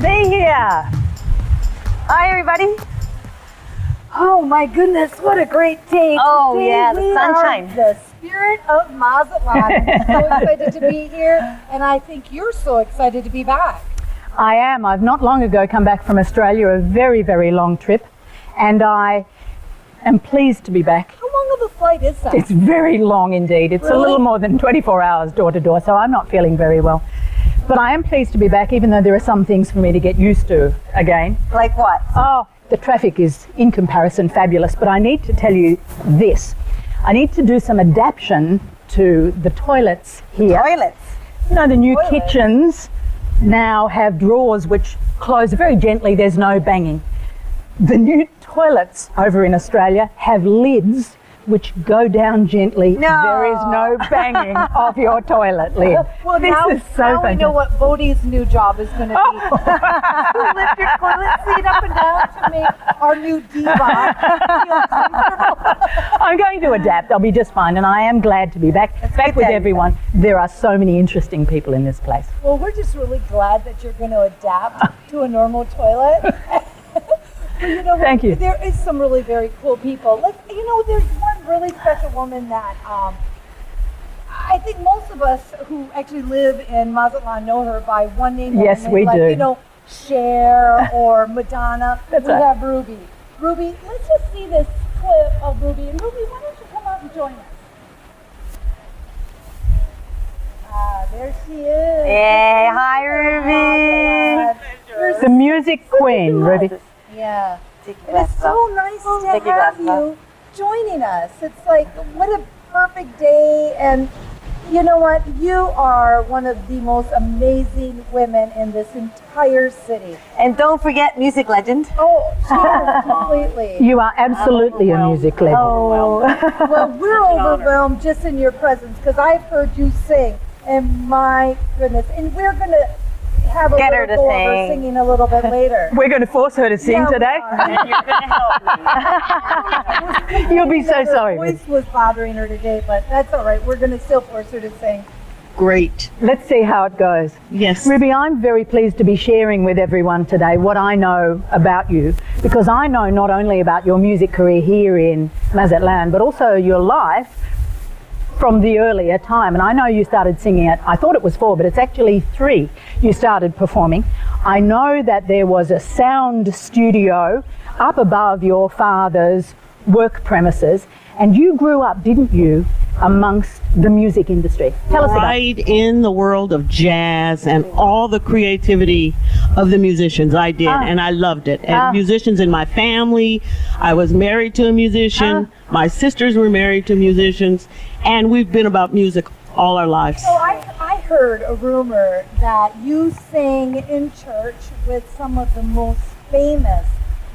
be here. Hi, everybody. Oh my goodness, what a great day. Oh, Today yeah, the we sunshine. are the spirit of Mazatlan. I'm so excited to be here, and I think you're so excited to be back. I am. I've not long ago come back from Australia, a very, very long trip, and I am pleased to be back. How long of a flight is that? It's very long indeed. It's Really? a little more than 24 hours door to door, so I'm not feeling very well. But I am pleased to be back, even though there are some things for me to get used to again. Like what? Oh, the traffic is in comparison fabulous, but I need to tell you this. I need to do some adaptation to the toilets here. Toilets. You know, the new Toilet. kitchens now have drawers which close very gently, there's no banging. The new toilets over in Australia have lids which go down gently. No. There is no banging of your toilet lid. Well, this now, is so now we know fantastic. what Bodhi's new job is going to be. To lift your toilet seat up and down to make our new diva feel comfortable. I'm going to adapt. I'll be just fine, and I am glad to be back good with that- everyone. There are so many interesting people in this place. Well, we're just really glad that you're going to adapt to a normal toilet. But you know what? Thank you. There is some really very cool people. Like, you know, there's one really special woman that I think most of us who actually live in Mazatlan know her by one name Yes, only, we like, do. you know, Cher or Madonna. That's we right. have Ruby. Ruby, let's just see this clip of Ruby. And Ruby, why don't you come out and join us? There she is. Hey, hi, Ruby. You're The music queen, Ruby. Yeah. Take your And it's glasses so off. nice to Take your have glasses off. you joining us. It's like, what a perfect day. And you know what? You are one of the most amazing women in this entire city. And don't forget music legend. Oh, she is completely. You are absolutely a music legend. Oh. Well, we're overwhelmed just in your presence because I've heard you sing. And my goodness. And we're going to have a Get her little to go over sing. singing a little bit later. We're going to force her to sing Yeah, we today. are. And you're going to help me. You'll be so Her sorry. voice was bothering her today, but that's all right. We're going to still force her to sing. Great. Let's see how it goes. Yes. Ruby, I'm very pleased to be sharing with everyone today what I know about you, because I know not only about your music career here in Mazatlan, but also your life from the earlier time. And I know you started singing at, I thought it was 4, but it's actually 3 you started performing. I know that there was a sound studio up above your father's work premises, and you grew up, didn't you, amongst the music industry. Tell us about it. Right in the world of jazz and all the creativity of the musicians. I did, and I loved it. And musicians in my family. I was married to a musician. My sisters were married to musicians. And we've been about music all our lives. So I heard a rumor that you sang in church with some of the most famous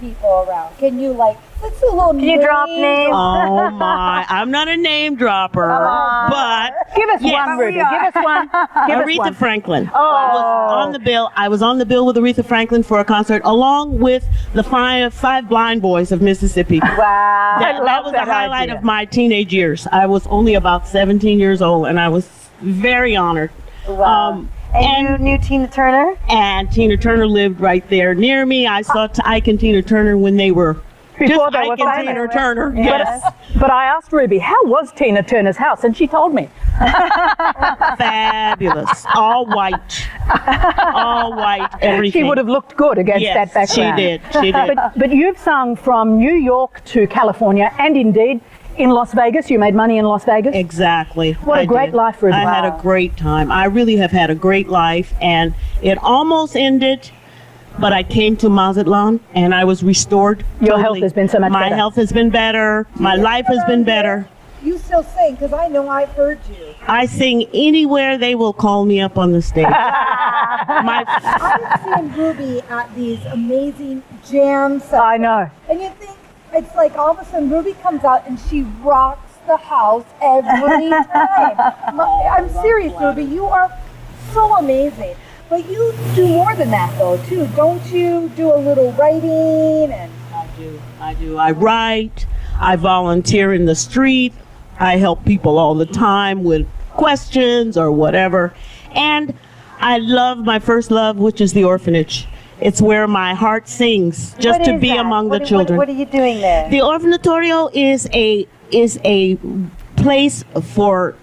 people around. Can you let's do a little Can you drop names? Oh my, I'm not a name dropper, but Give us yes. one, Ruby. Give us one. Give us Aretha one. Franklin. Oh. I was on the bill with Aretha Franklin for a concert, along with the five blind boys of Mississippi. Wow. That was the highlight idea. of my teenage years. I was only about 17 years old, and I was very honored. Wow. And you knew Tina Turner? And Tina Turner lived right there near me. I saw Ike and Tina Turner when they were Before just they were Ike and famous. Tina Turner. Yes. But I asked Ruby, how was Tina Turner's house? And she told me. Fabulous. All white. All white, everything. She would have looked good against Yes, that background. she did. She did. But you've sung from New York to California, and indeed in Las Vegas. You made money in Las Vegas. Exactly. What a I great did. life, Ruby. I had a great time. I really have had a great life, and it almost ended, but I came to Mazatlan and I was restored. Your health has been so much My better. health has been better. My life has been better. You still sing because I know I've heard you. I sing anywhere they will call me up on the stage. I've seen Ruby at these amazing jam sessions. I know. And you think it's like all of a sudden Ruby comes out and she rocks the house every time. I'm serious, Ruby. You are so amazing. But you do more than that, though, too. Don't you do a little writing? And I do. I write. I volunteer in the street. I help people all the time with questions or whatever. And I love my first love, which is the orphanage. It's where my heart sings, just What to is be that? among What- the children. What are you doing there? The orphanatorio is a place for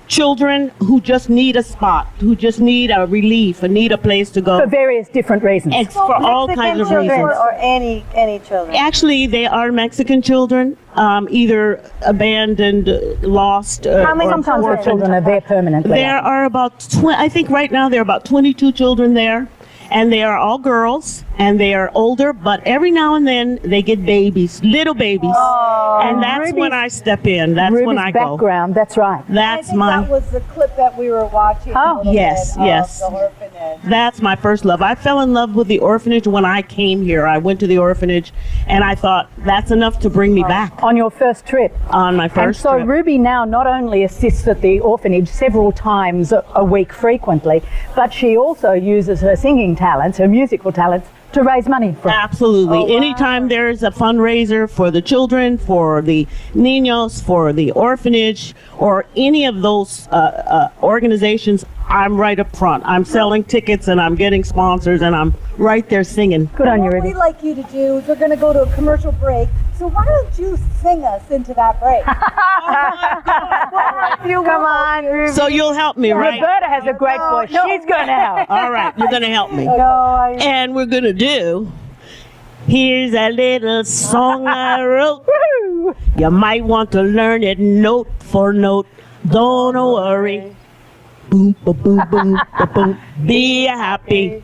children who just need a spot, who just need a relief, and need a place to go. For various different reasons. It's for all kinds of children reasons. or any children? Actually, they are Mexican children, either abandoned, lost, How many Sometimes the orphaned. children are there permanently. There are about, I think right now there are about 22 children there, and they are all girls, and they are older, but every now and then they get babies, little babies. And that's Ruby's- when I step in. That's when I Ruby's go. background, that's right. I That's think my that was the clip that we were watching. Oh, a little yes, bit of yes. The orphanage. That's my first love. I fell in love with the orphanage when I came here. I went to the orphanage, and I thought that's enough to bring me back On your first trip. on my And first so trip. Ruby now not only assists at the orphanage several times a week frequently, but she also uses her singing talents, her musical talents, to raise money for. Absolutely. Anytime there's a fundraiser for the children, for the niños, for the orphanage, or any of those organizations, I'm right up front. I'm selling tickets and I'm getting sponsors and I'm right there singing. Good on you, What Ruby. we'd like you to do is we're going to go to a commercial break. So why don't you sing us into that break? Come on, Ruby. So you'll help me, right? Roberta has a great voice. She's going to help. All right, you're going to help me. No, And we're going to do, here's a little song I wrote. You might want to learn it note for note. Don't worry. Boom, ba, boom, boom, ba, boom. Be happy.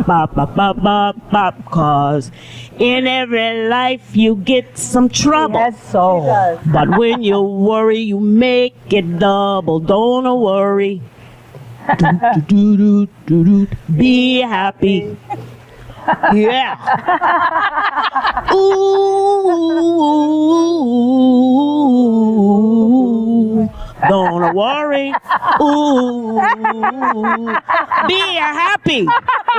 Bop, bop, bop, bop, bop. Cause in every life you get some trouble. Yes, so. But when you worry, you make it double. Don't worry. Do, do, do, do, do. Be happy. Yeah. Ooh. Don't worry. Ooh. Be happy.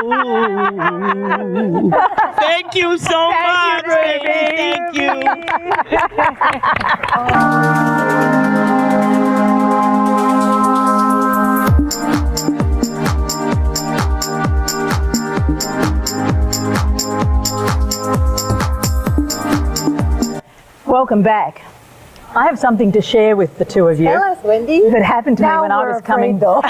Ooh. Thank you so much, baby. Thank you. Welcome back. I have something to share with the two of you Tell us, Wendy. that happened to me Now when I we're was coming. afraid, though.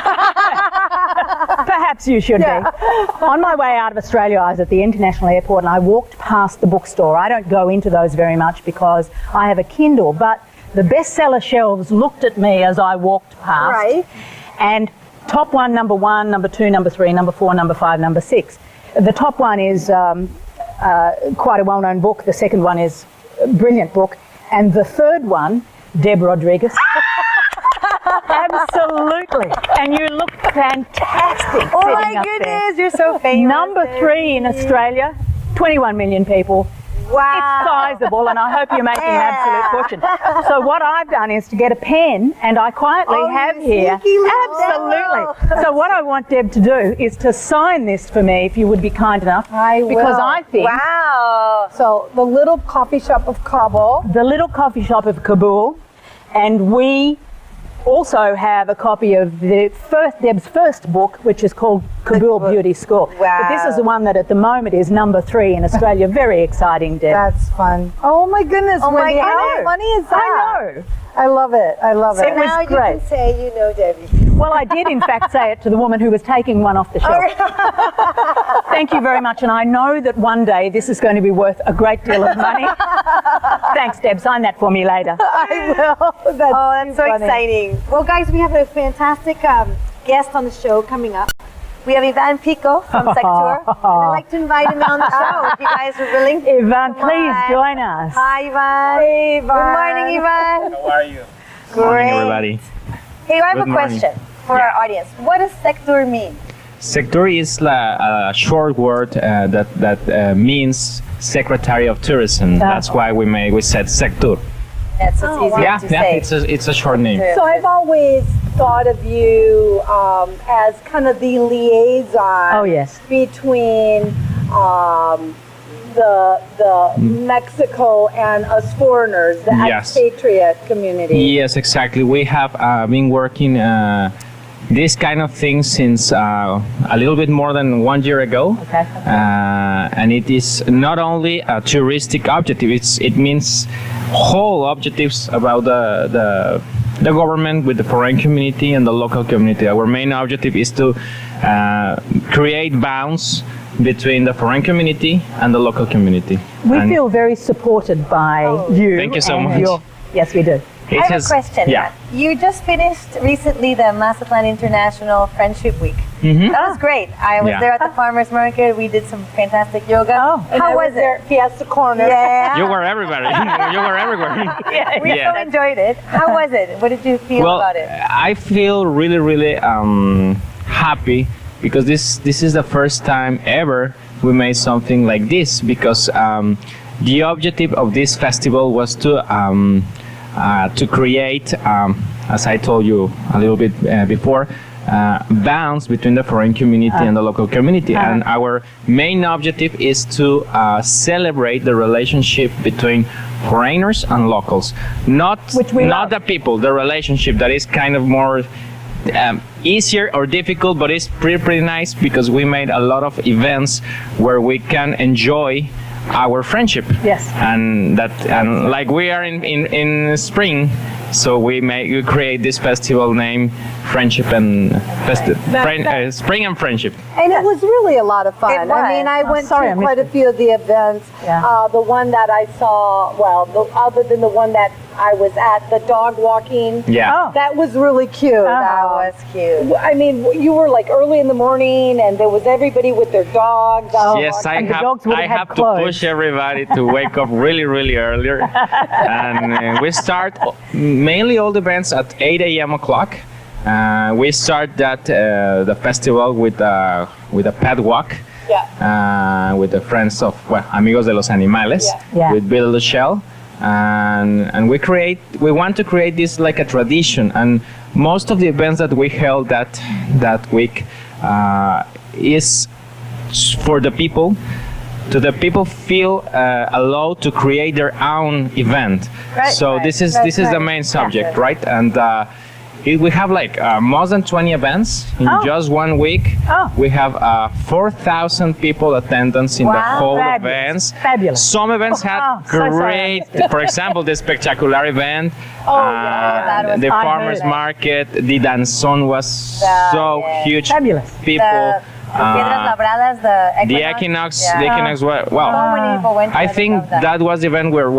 Perhaps you should be. On my way out of Australia, I was at the international airport and I walked past the bookstore. I don't go into those very much because I have a Kindle, but the bestseller shelves looked at me as I walked past. Right. And top one, number 2, number 3, number 4, number 5, number 6. The top one is quite a well-known book. The second one is a brilliant book. And the third one, Deb Rodriguez. Absolutely. And you look fantastic Oh sitting my up there. goodness, you're so famous. Number 3 in Australia, 21 million people. Wow. It's sizable, and I hope you're making an absolute fortune. So what I've done is to get a pen, and I quietly have you here. sneaky little Absolutely. So what I want Deb to do is to sign this for me, if you would be kind enough. I Because will. I think Wow. So the little coffee shop of Kabul. the little coffee shop of Kabul, and we also have a copy of Deb's first book, which is called Kabul Beauty School. Wow. But this is the one that at the moment is number 3 in Australia. Very exciting, Deb. That's fun. Oh my goodness, Oh my Wendy, how goodness. funny is that? I know. I love it. I love So it. was now you great. can say you know Debbie. Well, I did in fact say it to the woman who was taking one off the shelf. Thank you very much, and I know that one day this is going to be worth a great deal of money. Thanks, Deb. Sign that for me later. I will. Oh, that's so funny. exciting. Well, guys, we have a fantastic guest on the show coming up. We have Ivan Pico from Sector, and I'd like to invite him on the show if you guys are willing. Ivan, Come please on. join us. Hi, Ivan. Hey, Ivan. Good morning, Ivan. How are you? Great. Morning, everybody. Hey, I have Good a morning. question for our audience. What does Sector mean? Sector is a short word that means Secretary of Tourism. That's why we said Sector. That's what's easier Yeah, to yeah, say. it's a short name. So I've always thought of you as kind of the liaison Oh, yes. between the Mexico and us foreigners, the Yes. expatriate community. Yes, exactly. We have been working this kind of thing since a little bit more than 1 year ago. Okay. And it is not only a touristic objective, it means whole objectives about the government with the foreign community and the local community. Our main objective is to create bonds between the foreign community and the local community. We And feel very supported by you. Thank you so and much. Yes, we do. it I have has- a question. Yeah. You just finished recently the Mazatlan International Friendship Week. Mhm. That was great. I was Yeah. there at the farmers market. We did some fantastic yoga. Oh. And How I was there it? at Fiesta Corner. Yeah. You were everywhere. You were everywhere. We Yeah. so enjoyed it. How was it? What did you feel Well, about it? I feel really happy because this is the first time ever we made something like this, because the objective of this festival was to create, as I told you a little bit before, bonds between the foreign community and the local community. And our main objective is to celebrate the relationship between foreigners and locals. Not the people, the relationship that is kind of more easier or difficult, but it's pretty nice because we made a lot of events where we can enjoy our friendship. Yes. And like we are in spring, so we create this festival named Friendship and Spring and Friendship. And it was really a lot of fun. It was. I mean, I went sorry, I to missed quite a few of the events. Yeah. The one that I saw, other than the one that I was at, the dog walking. Yeah. Oh. That was really cute. That was cute. I mean, you were like early in the morning, and there was everybody with their dogs. Yes, and the dogs would I have had have to clothes. push everybody to wake up really earlier. And we start mainly all the events at 8 a.m. o'clock. We start the festival with a pet walk. Yeah. With the friends of Amigos de los Animales, Yeah. with Bill the Shell, and we want to create this like a tradition. And most of the events that we held that week is for the people. To the people feel allowed to create their own event. Right, So right, this is right, this is the right. main subject, right? And we have like more than 20 events in just 1 week. Oh. We have 4,000 people attendance in the Wow. whole Fabulous. events. Fabulous. Some events had Oh, so sorry. great, for example, the spectacular event. that was the I farmers heard. market, the danzón was so yeah. huge. Fabulous. People. The Piedras Labradas, The Equinox, Yeah. the Equinox. Well, So many people went to I that. think Love that was the event where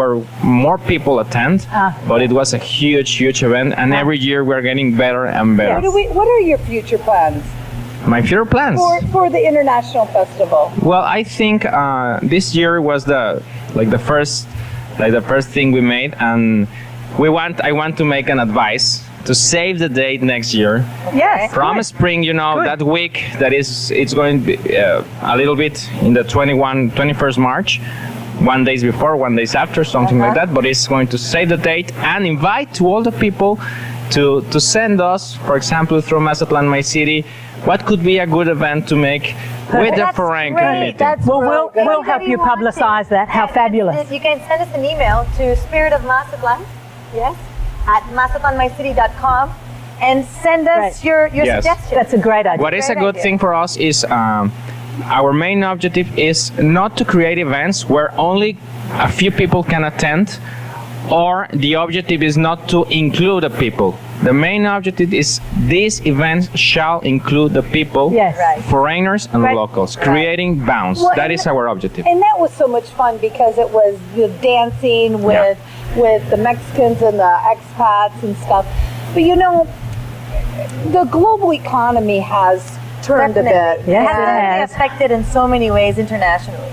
more people attend, but it was a huge event, and every year we're getting better and better. What are your future plans My future plans. for the international festival? Well, I think this year was the first thing we made, and I want to make an advice to save the date next year. Yes. From spring, that week it's going to be a little bit in the 21st March, 1 day before, 1 day after, something like that, but it's going to save the date and invite to all the people to send us, for example, through Mazatlan, my city, what could be a good event to make with the That's foreign great. community. That's Well, really good. we'll help you publicize that. How fabulous. You can send us an email to Spirit of Mazatlan, yes, at mazatlanmycity.com, and send us Right. your Yes. suggestions. That's a great idea. What is a Great good idea. thing for us is our main objective is not to create events where only a few people can attend, or the objective is not to include the people. The main objective is these events shall include the people, Yes. Right. foreigners and Right. locals, creating bonds. Well, That and- is our objective. And that was so much fun because it was dancing with the Mexicans and the expats and stuff. But the global economy has turned a bit. Yes, It it has has. affected in so many ways internationally.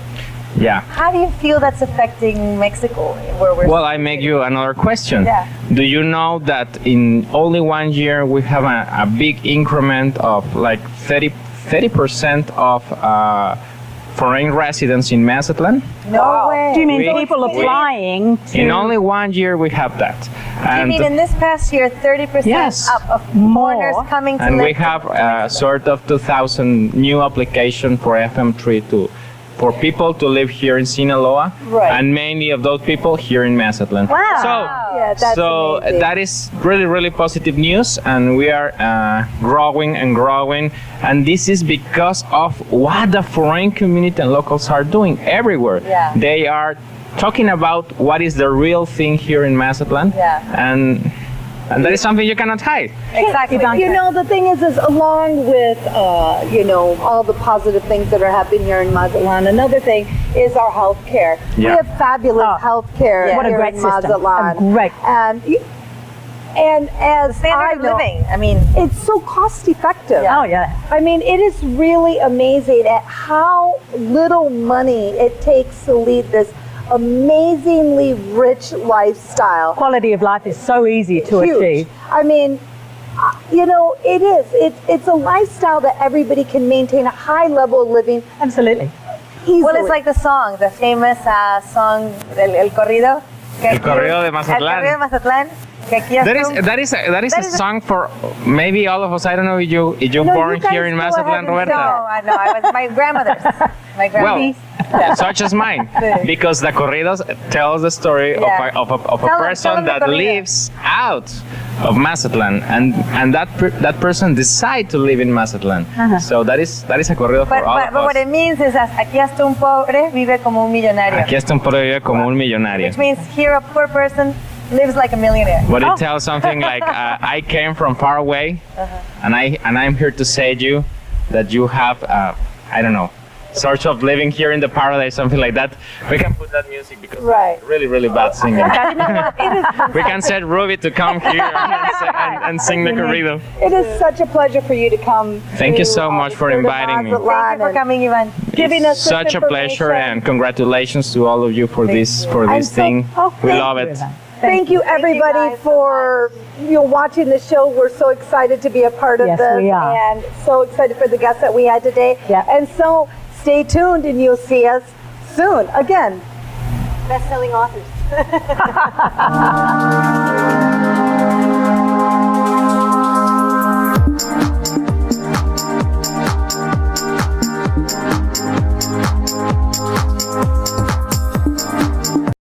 Yeah. How do you feel that's affecting Mexico, where we're? Well, I make you another question. Yeah. Do you know that in only 1 year we have a big increment of like 30% of foreign residents in Mazatlan? No way. Do you mean We- people we- applying to... In only 1 year we have that. I mean, in this past year, 30% Yes. up of More. foreigners coming to and live we have sort of 2,000 new application for FM3 to for people to live here in Sinaloa, Right. and mainly of those people here in Mazatlan. Wow. Yeah, that's So amazing. that is really, really positive news, and we are growing and growing. And this is because of what the foreign community and locals are doing everywhere. Yeah. They are talking about what is the real thing here in Mazatlan, Yeah. and that is something you cannot hide. Exactly. You know, the thing is along with, you know, all the positive things that are happening here in Mazatlan, another thing is our health care. We Yeah. have fabulous health care Yeah. What a here great in system. Mazatlan. A great. And as Standard I of know, living. I mean, it's so cost effective. Oh, yeah. I mean, it is really amazing at how little money it takes to lead this amazingly rich lifestyle. Quality of life is so easy to Huge. achieve. I mean, you know, it is. It's a lifestyle that everybody can maintain a high level of living Absolutely. easily. well, it's like the song, the famous song, el corrido. El corrido de Mazatlán. El corrido de Mazatlán. Que aquí ya está That is a is a- song for maybe all of us. I don't know if you No, born you guys here in go Mazatlan, ahead and Roberta. No, I know. I was my grandmother's. My Well, grandmother's. such as mine, because the corridos tells the story Yeah. of a Tell them person the that corrido. lives out of Mazatlan, and that person decide to live in Mazatlan. So that is a corrido for all But of what us. it means is that aquí hasta un pobre vive como un millonario. Aquí está un pobre vive como un millonario. Which means here a poor person lives like a millionaire. But it tells something like I came from far away, and I'm here to say to you that you have I don't know, sort of living here in the paradise, something like that. We can put that music because Right. it's really, really bad singing. It is. We can set Ruby to come here and sing the corrido. It is such a pleasure for you to come. Thank you to, so much for to inviting me. Mazatlan Thank you for and coming, Ivan. Giving us It's this such a pleasure, information. and congratulations to all of you for this I'm so- thing. oh, We thank love it. Thank you, everybody, guys so for watching the show. We're so excited to be a part of Yes, this, we are. and so excited for the guests that we had today. Yeah. And so, stay tuned, and you'll see us soon again. Best-selling authors.